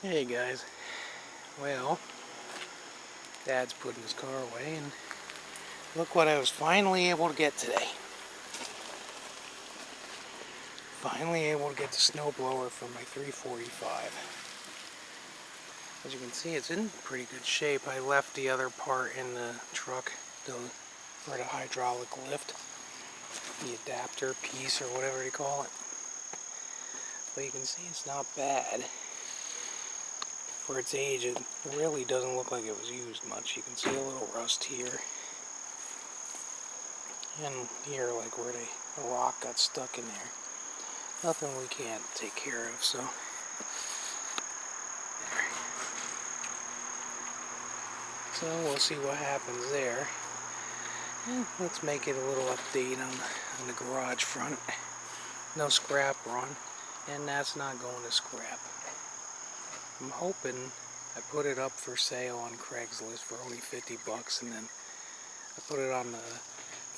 Hey guys, well, Dad's putting his car away and look what I was finally able to get today. Finally able to get the snowblower for my 345. As you can see, it's in pretty good shape. I left the other part in the truck for the hydraulic lift, the adapter piece or whatever you call it. But you can see it's not bad. For its age, it really doesn't look like it was used much. You can see a little rust here. And here, like where the rock got stuck in there. Nothing we can't take care of, so. There. So we'll see what happens there. And let's make it a little update on the garage front. No scrap run, and that's not going to scrap. I'm hoping I put it up for sale on Craigslist for only 50 bucks, and then I put it on the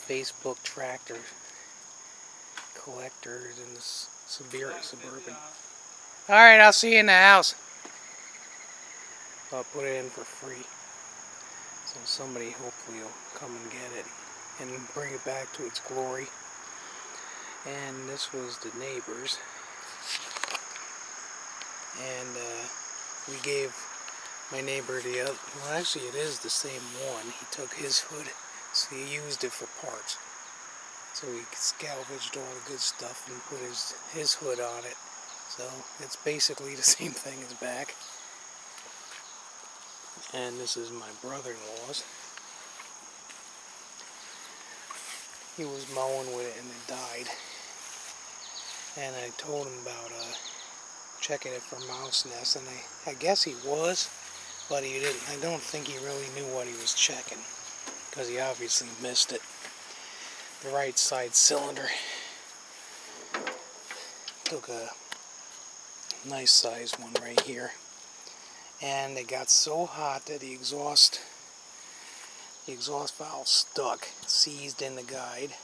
Facebook tractor collectors in the suburban. Alright, I'll see you in the house. I'll put it in for free. So somebody hopefully will come and get it and bring it back to its glory. And this was the neighbor's. And we gave my neighbor the other, well actually it is the same one. He took his hood, so he used it for parts. So he salvaged all the good stuff and put his hood on it. So it's basically the same thing as back. And this is my brother-in-law's. He was mowing with it and it died. And I told him about checking it for mouse nests, and I guess he was, but he didn't. I don't think he really knew what he was checking, because he obviously missed it. The right side cylinder. Took a nice sized one right here, and it got so hot that the exhaust valve stuck, seized in the guide,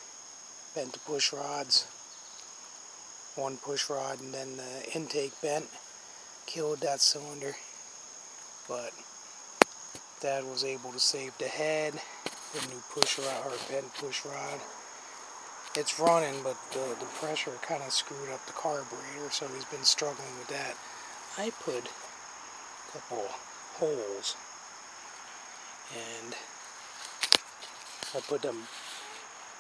bent the push rods, one push rod, and then the intake bent, killed that cylinder. But Dad was able to save the head, the new push rod, or bent push rod. It's running, but the pressure kind of screwed up the carburetor, so he's been struggling with that. I put a couple holes, and I put them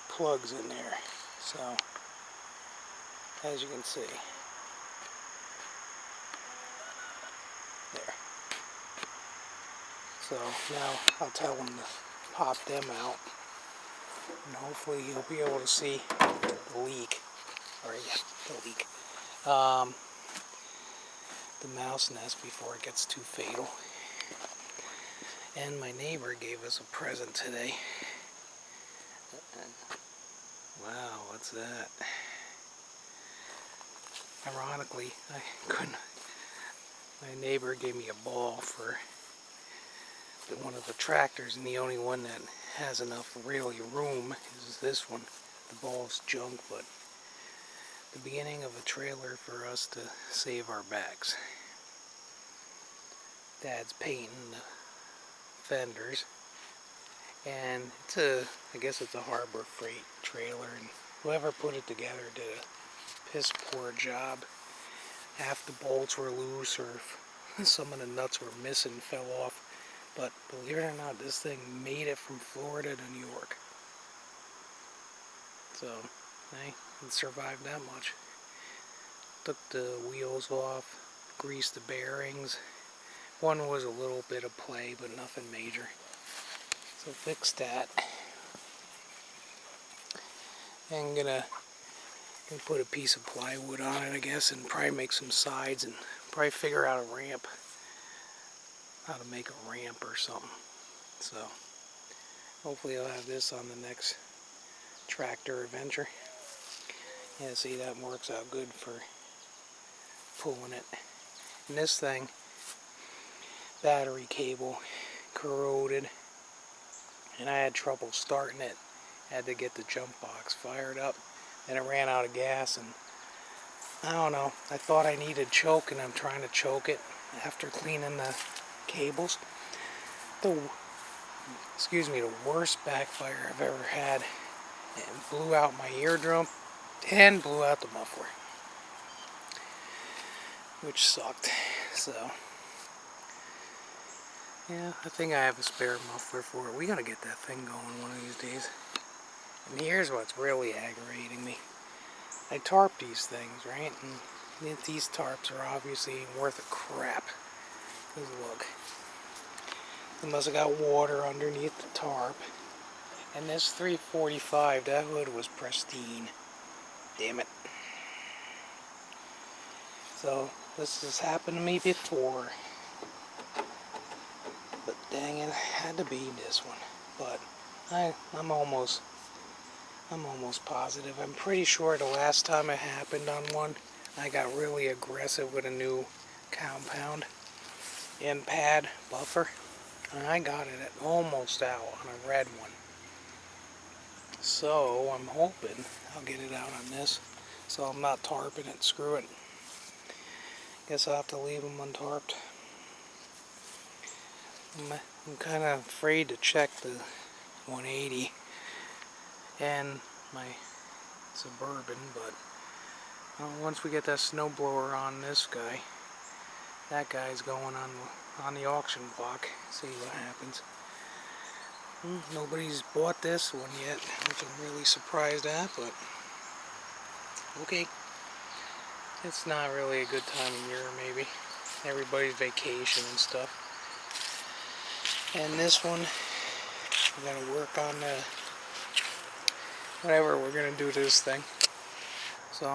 plugs in there, so as you can see, there. So now I'll tell him to pop them out, and hopefully he'll be able to see the leak, or yeah, the leak, the mouse nest before it gets too fatal. And my neighbor gave us a present today. Wow, what's that? Ironically, my neighbor gave me a ball for one of the tractors, and the only one that has enough really room is this one. The ball's junk, but the beginning of a trailer for us to save our backs. Dad's painting the fenders, and I guess it's a Harbor Freight trailer, and whoever put it together did a piss poor job. Half the bolts were loose, or some of the nuts were missing, fell off. But believe it or not, this thing made it from Florida to New York. So, hey, it survived that much. Took the wheels off, greased the bearings. One was a little bit of play, but nothing major. So fixed that. And I'm gonna put a piece of plywood on it, I guess, and probably make some sides, and probably figure out a ramp. How to make a ramp or something. So hopefully I'll have this on the next tractor adventure. Yeah, see, that works out good for pulling it. And this thing, battery cable corroded, and I had trouble starting it. Had to get the jump box fired up, and it ran out of gas, and I don't know, I thought I needed choke, and I'm trying to choke it, after cleaning the cables. The worst backfire I've ever had. It blew out my eardrum and blew out the muffler, which sucked. So yeah, I think I have a spare muffler for it. We gotta get that thing going one of these days. And here's what's really aggravating me. I tarp these things, right? And these tarps are obviously worth a crap. Because look, they must have got water underneath the tarp. And this 345, that hood was pristine. Damn it. So this has happened to me before. But dang it, had to be this one. But I'm almost positive. I'm pretty sure the last time it happened on one, I got really aggressive with a new compound and pad buffer. And I got it almost out on a red one. So I'm hoping I'll get it out on this. So I'm not tarping it. Screw it. Guess I'll have to leave them untarped. I'm kind of afraid to check the 180 and my Suburban, but once we get that snowblower on this guy, that guy's going on the auction block. See what happens. Nobody's bought this one yet, which I'm really surprised at, but okay. It's not really a good time of year, maybe. Everybody's vacation and stuff. And this one, we're going to work on whatever we're going to do to this thing. So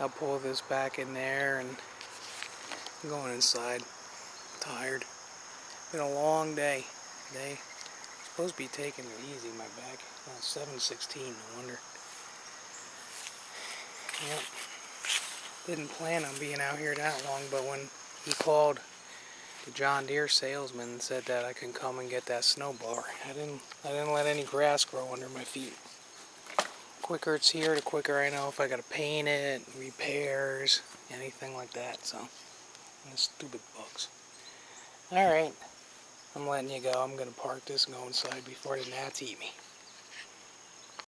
I'll pull this back in there and I'm going inside. I'm tired. Been a long day today. Supposed to be taking it easy, my back. 7:16, no wonder. Yep. Didn't plan on being out here that long, but when he called the John Deere salesman and said that I can come and get that snowblower, I didn't let any grass grow under my feet. Quicker it's here, the quicker I know if I gotta paint it, repairs, anything like that. So, and the stupid bugs. Alright, I'm letting you go. I'm gonna park this and go inside before the gnats eat me.